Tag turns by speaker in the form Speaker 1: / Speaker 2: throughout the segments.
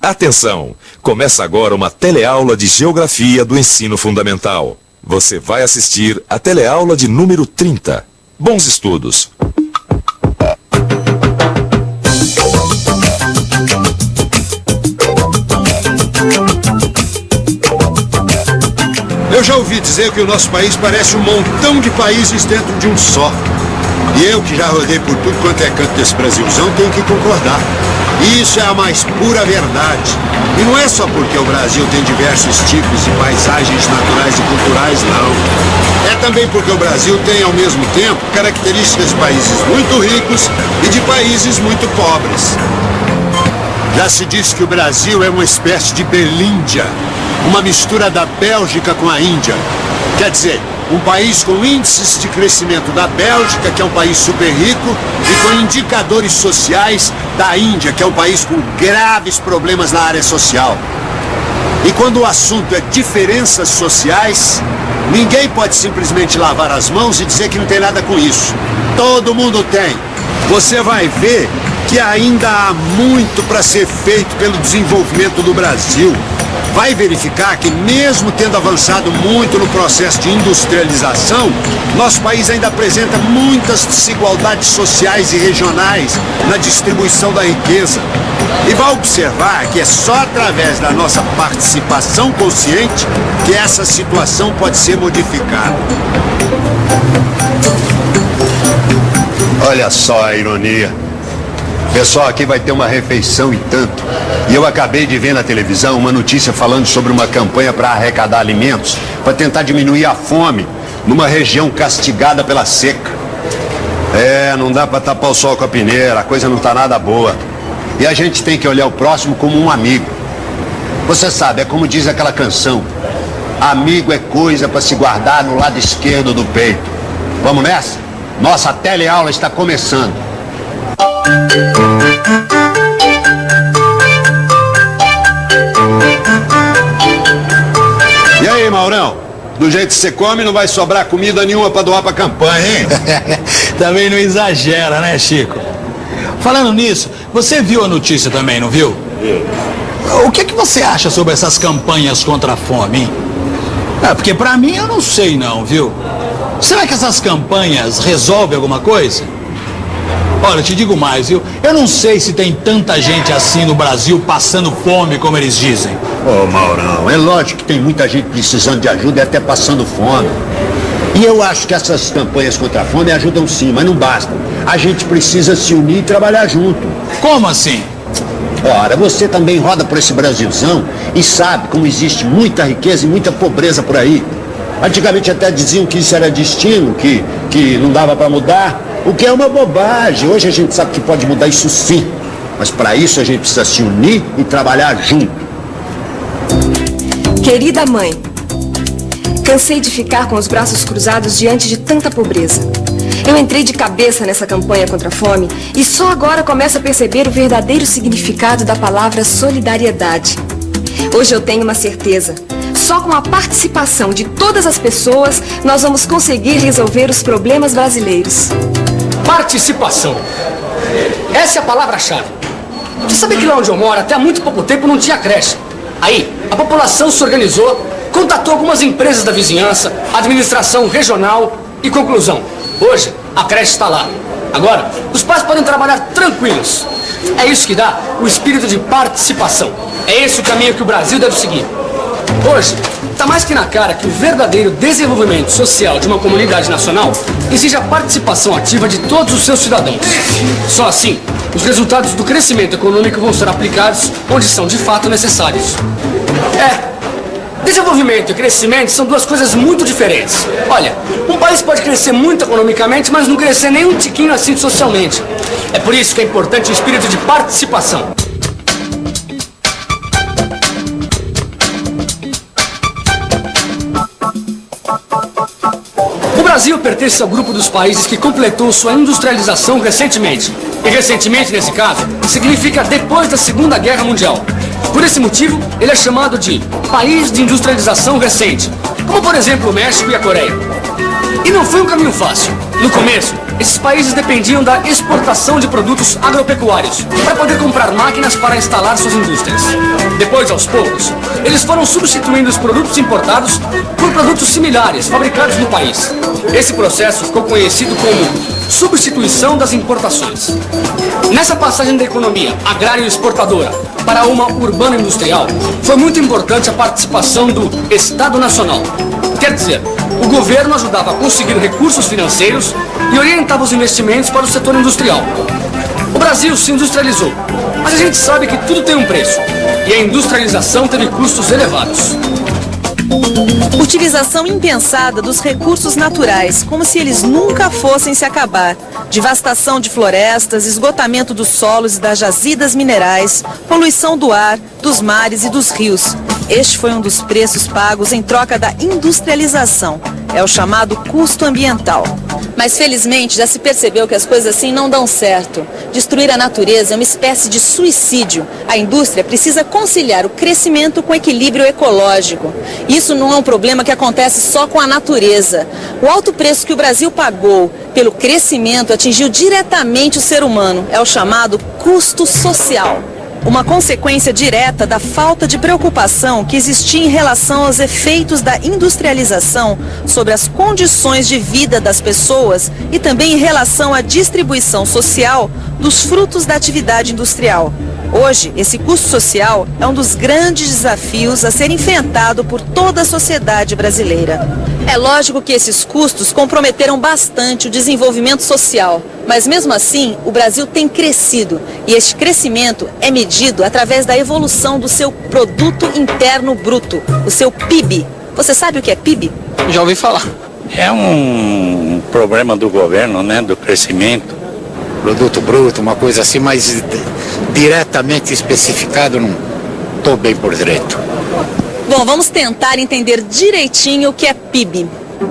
Speaker 1: Atenção! Começa agora uma teleaula de Geografia do Ensino Fundamental. Você vai assistir a teleaula de número 30. Bons estudos!
Speaker 2: Eu já ouvi dizer que o nosso país parece um montão de países dentro de um só. E eu, que já rodei por tudo quanto é canto desse Brasilzão, tenho que concordar. Isso é a mais pura verdade. E não é só porque o Brasil tem diversos tipos de paisagens naturais e culturais, não. É também porque o Brasil tem, ao mesmo tempo, características de países muito ricos e de países muito pobres. Já se diz que o Brasil é uma espécie de Belíndia, uma mistura da Bélgica com a Índia. Quer dizer, um país com índices de crescimento da Bélgica, que é um país super rico, e com indicadores sociais da Índia, que é um país com graves problemas na área social. E quando o assunto é diferenças sociais, ninguém pode simplesmente lavar as mãos e dizer que não tem nada com isso. Todo mundo tem. Você vai ver que ainda há muito para ser feito pelo desenvolvimento do Brasil. Vai verificar que, mesmo tendo avançado muito no processo de industrialização, nosso país ainda apresenta muitas desigualdades sociais e regionais na distribuição da riqueza. E vai observar que é só através da nossa participação consciente que essa situação pode ser modificada. Olha só a ironia. O pessoal aqui vai ter uma refeição e tanto. E eu acabei de ver na televisão uma notícia falando sobre uma campanha para arrecadar alimentos, para tentar diminuir a fome numa região castigada pela seca. Não dá para tapar o sol com a peneira, a coisa não tá nada boa. E a gente tem que olhar o próximo como um amigo. Você sabe, é como diz aquela canção: amigo é coisa para se guardar no lado esquerdo do peito. Vamos nessa? Nossa teleaula está começando. E aí, Maurão? Do jeito que você come, não vai sobrar comida nenhuma pra doar pra campanha, hein?
Speaker 3: Também não exagera, né, Chico? Falando nisso, você viu a notícia também, não viu? O que você acha sobre essas campanhas contra a fome, hein? Porque pra mim eu não sei não, viu? Será que essas campanhas resolvem alguma coisa? Olha, eu te digo mais, viu? Eu não sei se tem tanta gente assim no Brasil passando fome como eles dizem.
Speaker 2: Ô, Maurão, é lógico que tem muita gente precisando de ajuda e até passando fome. E eu acho que essas campanhas contra a fome ajudam sim, mas não basta. A gente precisa se unir e trabalhar junto.
Speaker 3: Como assim?
Speaker 2: Ora, você também roda por esse Brasilzão e sabe como existe muita riqueza e muita pobreza por aí. Antigamente até diziam que isso era destino, que não dava para mudar. O que é uma bobagem. Hoje a gente sabe que pode mudar isso sim. Mas para isso a gente precisa se unir e trabalhar junto.
Speaker 4: Querida mãe, cansei de ficar com os braços cruzados diante de tanta pobreza. Eu entrei de cabeça nessa campanha contra a fome e só agora começo a perceber o verdadeiro significado da palavra solidariedade. Hoje eu tenho uma certeza. Só com a participação de todas as pessoas nós vamos conseguir resolver os problemas brasileiros.
Speaker 5: Participação. Essa é a palavra-chave. Você sabe que lá onde eu moro, até há muito pouco tempo, não tinha creche. Aí, a população se organizou, contatou algumas empresas da vizinhança, administração regional e conclusão. Hoje, a creche está lá. Agora, os pais podem trabalhar tranquilos. É isso que dá o espírito de participação. É esse o caminho que o Brasil deve seguir. Hoje, está mais que na cara que o verdadeiro desenvolvimento social de uma comunidade nacional exige a participação ativa de todos os seus cidadãos. Só assim, os resultados do crescimento econômico vão ser aplicados onde são de fato necessários. Desenvolvimento e crescimento são duas coisas muito diferentes. Olha, um país pode crescer muito economicamente, mas não crescer nem um tiquinho assim socialmente. É por isso que é importante o espírito de participação. O Brasil pertence ao grupo dos países que completou sua industrialização recentemente. E recentemente, nesse caso, significa depois da Segunda Guerra Mundial. Por esse motivo, ele é chamado de país de industrialização recente, como por exemplo o México e a Coreia. E não foi um caminho fácil. No começo, esses países dependiam da exportação de produtos agropecuários para poder comprar máquinas para instalar suas indústrias. Depois, aos poucos, eles foram substituindo os produtos importados por produtos similares, fabricados no país. Esse processo ficou conhecido como substituição das importações. Nessa passagem da economia agrário-exportadora para uma urbano-industrial, foi muito importante a participação do Estado Nacional. Quer dizer, o governo ajudava a conseguir recursos financeiros e orientava os investimentos para o setor industrial. O Brasil se industrializou, mas a gente sabe que tudo tem um preço, e a industrialização teve custos elevados.
Speaker 6: Utilização impensada dos recursos naturais, como se eles nunca fossem se acabar. Devastação de florestas, esgotamento dos solos e das jazidas minerais, poluição do ar, dos mares e dos rios. Este foi um dos preços pagos em troca da industrialização. É o chamado custo ambiental. Mas felizmente já se percebeu que as coisas assim não dão certo. Destruir a natureza é uma espécie de suicídio. A indústria precisa conciliar o crescimento com o equilíbrio ecológico. Isso não é um problema que acontece só com a natureza. O alto preço que o Brasil pagou pelo crescimento atingiu diretamente o ser humano. É o chamado custo social. Uma consequência direta da falta de preocupação que existia em relação aos efeitos da industrialização sobre as condições de vida das pessoas e também em relação à distribuição social dos frutos da atividade industrial. Hoje, esse custo social é um dos grandes desafios a ser enfrentado por toda a sociedade brasileira. É lógico que esses custos comprometeram bastante o desenvolvimento social, mas mesmo assim, o Brasil tem crescido e este crescimento é medido através da evolução do seu Produto Interno Bruto, o seu PIB. Você sabe o que é PIB?
Speaker 5: Já ouvi falar.
Speaker 7: É um problema do governo, né, do crescimento.
Speaker 2: Produto bruto, uma coisa assim, mas diretamente especificado, não estou bem por direito.
Speaker 6: Bom, vamos tentar entender direitinho o que é PIB.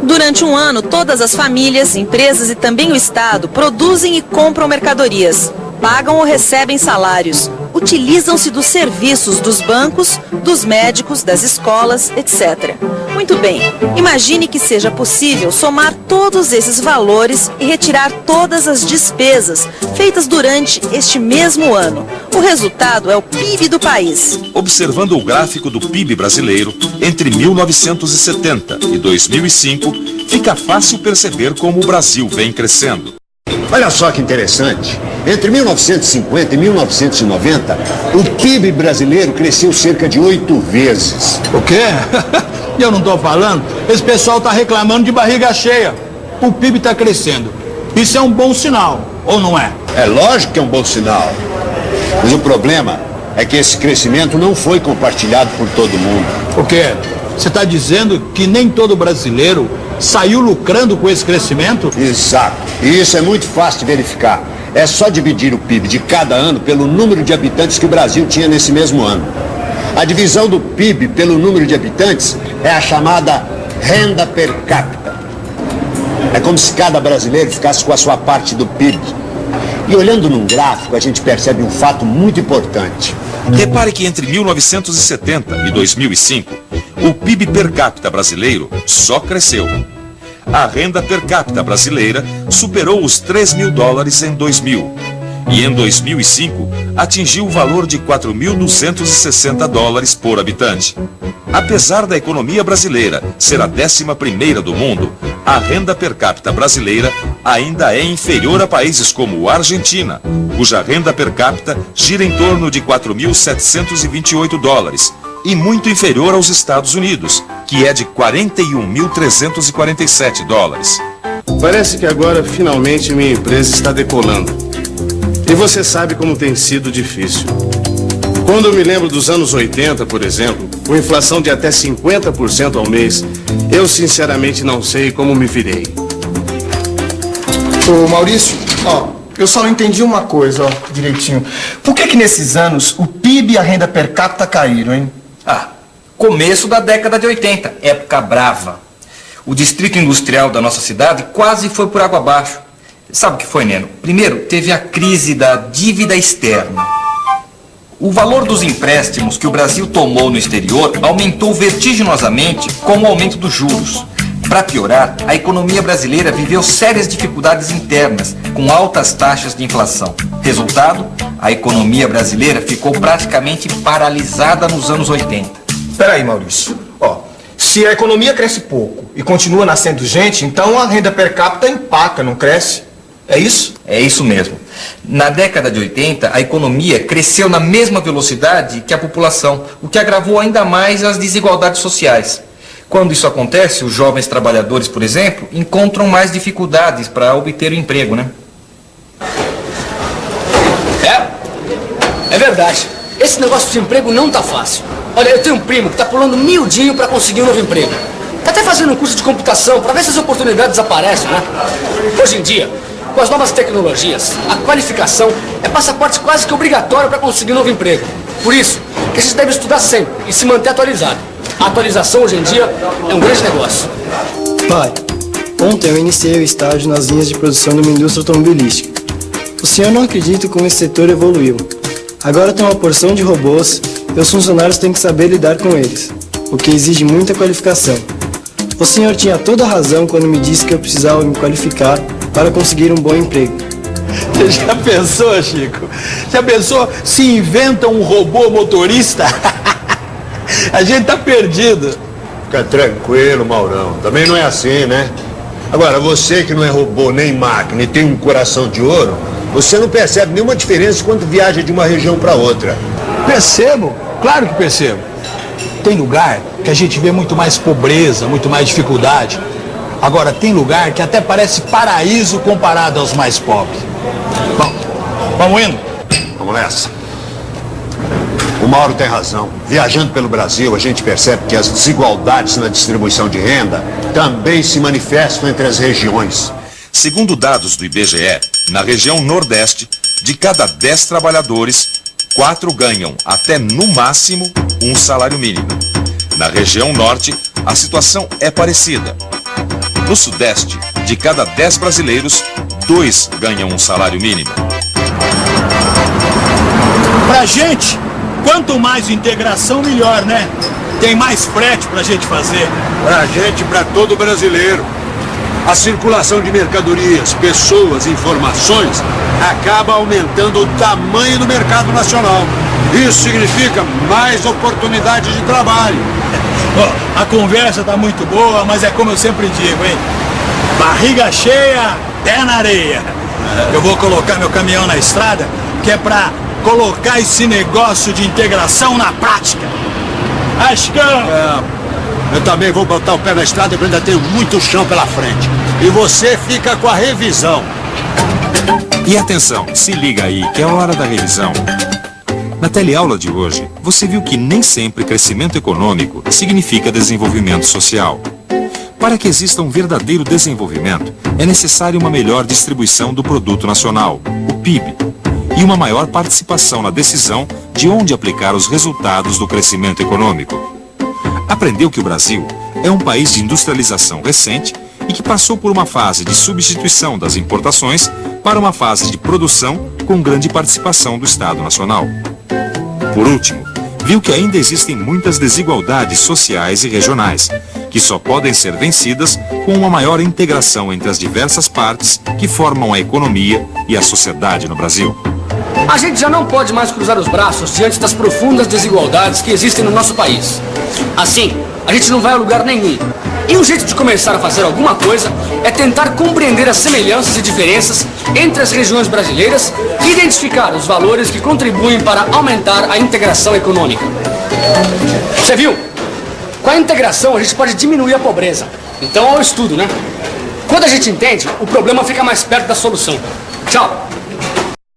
Speaker 6: Durante um ano, todas as famílias, empresas e também o Estado produzem e compram mercadorias, pagam ou recebem salários, utilizam-se dos serviços dos bancos, dos médicos, das escolas, etc. Muito bem, imagine que seja possível somar todos esses valores e retirar todas as despesas feitas durante este mesmo ano. O resultado é o PIB do país.
Speaker 1: Observando o gráfico do PIB brasileiro entre 1970 e 2005, fica fácil perceber como o Brasil vem crescendo.
Speaker 2: Olha só que interessante. Entre 1950 e 1990, o PIB brasileiro cresceu cerca de 8 vezes.
Speaker 3: O quê? Eu não estou falando? Esse pessoal está reclamando de barriga cheia. O PIB está crescendo. Isso é um bom sinal, ou não é?
Speaker 2: É lógico que é um bom sinal. Mas o problema é que esse crescimento não foi compartilhado por todo mundo.
Speaker 3: O quê? Você está dizendo que nem todo brasileiro saiu lucrando com esse crescimento?
Speaker 2: Exato. E isso é muito fácil de verificar. É só dividir o PIB de cada ano pelo número de habitantes que o Brasil tinha nesse mesmo ano. A divisão do PIB pelo número de habitantes é a chamada renda per capita. É como se cada brasileiro ficasse com a sua parte do PIB. E olhando num gráfico, a gente percebe um fato muito importante.
Speaker 1: Repare que entre 1970 e 2005, o PIB per capita brasileiro só cresceu. A renda per capita brasileira superou os 3 mil dólares em 2000 e em 2005 atingiu o valor de 4.260 dólares por habitante. Apesar da economia brasileira ser a 11ª do mundo, a renda per capita brasileira ainda é inferior a países como a Argentina, cuja renda per capita gira em torno de 4.728 dólares, e muito inferior aos Estados Unidos, que é de 41.347 dólares.
Speaker 8: Parece que agora finalmente minha empresa está decolando. E você sabe como tem sido difícil. Quando eu me lembro dos anos 80, por exemplo, com inflação de até 50% ao mês, eu sinceramente não sei como me virei.
Speaker 9: Ô Maurício, eu só não entendi uma coisa, direitinho. Por que nesses anos o PIB e a renda per capita caíram, hein?
Speaker 10: Começo da década de 80, época brava. O distrito industrial da nossa cidade quase foi por água abaixo. Sabe o que foi, Neno? Primeiro, teve a crise da dívida externa. O valor dos empréstimos que o Brasil tomou no exterior aumentou vertiginosamente com o aumento dos juros. Para piorar, a economia brasileira viveu sérias dificuldades internas, com altas taxas de inflação. Resultado, a economia brasileira ficou praticamente paralisada nos anos 80.
Speaker 9: Peraí, Maurício. Ó, se a economia cresce pouco e continua nascendo gente, então a renda per capita empaca, não cresce? É isso?
Speaker 10: É isso mesmo. Na década de 80, a economia cresceu na mesma velocidade que a população, o que agravou ainda mais as desigualdades sociais. Quando isso acontece, os jovens trabalhadores, por exemplo, encontram mais dificuldades para obter o emprego, né?
Speaker 5: É verdade. Esse negócio de emprego não tá fácil. Olha, eu tenho um primo que tá pulando miudinho para conseguir um novo emprego. Tá até fazendo um curso de computação para ver se as oportunidades aparecem, né? Hoje em dia, com as novas tecnologias, a qualificação é passaporte quase que obrigatório para conseguir um novo emprego. Por isso, que a gente deve estudar sempre e se manter atualizado. A atualização hoje em dia é um grande negócio.
Speaker 11: Pai, ontem eu iniciei o estágio nas linhas de produção de uma indústria automobilística. O senhor não acredita como esse setor evoluiu. Agora tem uma porção de robôs e os funcionários têm que saber lidar com eles, o que exige muita qualificação. O senhor tinha toda a razão quando me disse que eu precisava me qualificar para conseguir um bom emprego.
Speaker 3: Você já pensou, Chico? Já pensou se inventa um robô motorista? A gente tá perdido.
Speaker 2: Fica tranquilo, Maurão. Também não é assim, né? Agora, você que não é robô nem máquina e tem um coração de ouro, você não percebe nenhuma diferença quando viaja de uma região para outra.
Speaker 3: Percebo, claro que percebo. Tem lugar que a gente vê muito mais pobreza, muito mais dificuldade. Agora, tem lugar que até parece paraíso comparado aos mais pobres. Bom, vamos indo?
Speaker 2: Vamos nessa. O Mauro tem razão. Viajando pelo Brasil, a gente percebe que as desigualdades na distribuição de renda também se manifestam entre as regiões.
Speaker 1: Segundo dados do IBGE, na região Nordeste, de cada 10 trabalhadores, 4 ganham até, no máximo, um salário mínimo. Na região Norte, a situação é parecida. No Sudeste, de cada 10 brasileiros, 2 ganham um salário mínimo.
Speaker 3: Pra gente, quanto mais integração, melhor, né? Tem mais frete pra gente fazer.
Speaker 2: Pra gente, pra todo brasileiro. A circulação de mercadorias, pessoas, informações acaba aumentando o tamanho do mercado nacional. Isso significa mais oportunidades de trabalho.
Speaker 3: A conversa tá muito boa, mas é como eu sempre digo, hein? Barriga cheia, pé na areia. Eu vou colocar meu caminhão na estrada, que é pra colocar esse negócio de integração na prática. Ascão!
Speaker 2: Eu também vou botar o pé na estrada, porque eu ainda tenho muito chão pela frente. E você fica com a revisão.
Speaker 1: E atenção, se liga aí, que é a hora da revisão. Na teleaula de hoje, você viu que nem sempre crescimento econômico significa desenvolvimento social. Para que exista um verdadeiro desenvolvimento, é necessária uma melhor distribuição do produto nacional, o PIB, e uma maior participação na decisão de onde aplicar os resultados do crescimento econômico. Aprendeu que o Brasil é um país de industrialização recente e que passou por uma fase de substituição das importações para uma fase de produção com grande participação do Estado Nacional. Por último, viu que ainda existem muitas desigualdades sociais e regionais, que só podem ser vencidas com uma maior integração entre as diversas partes que formam a economia e a sociedade no Brasil.
Speaker 5: A gente já não pode mais cruzar os braços diante das profundas desigualdades que existem no nosso país. Assim, a gente não vai a lugar nenhum. E um jeito de começar a fazer alguma coisa é tentar compreender as semelhanças e diferenças entre as regiões brasileiras e identificar os valores que contribuem para aumentar a integração econômica. Você viu? Com a integração a gente pode diminuir a pobreza. Então é o estudo, né? Quando a gente entende, o problema fica mais perto da solução. Tchau!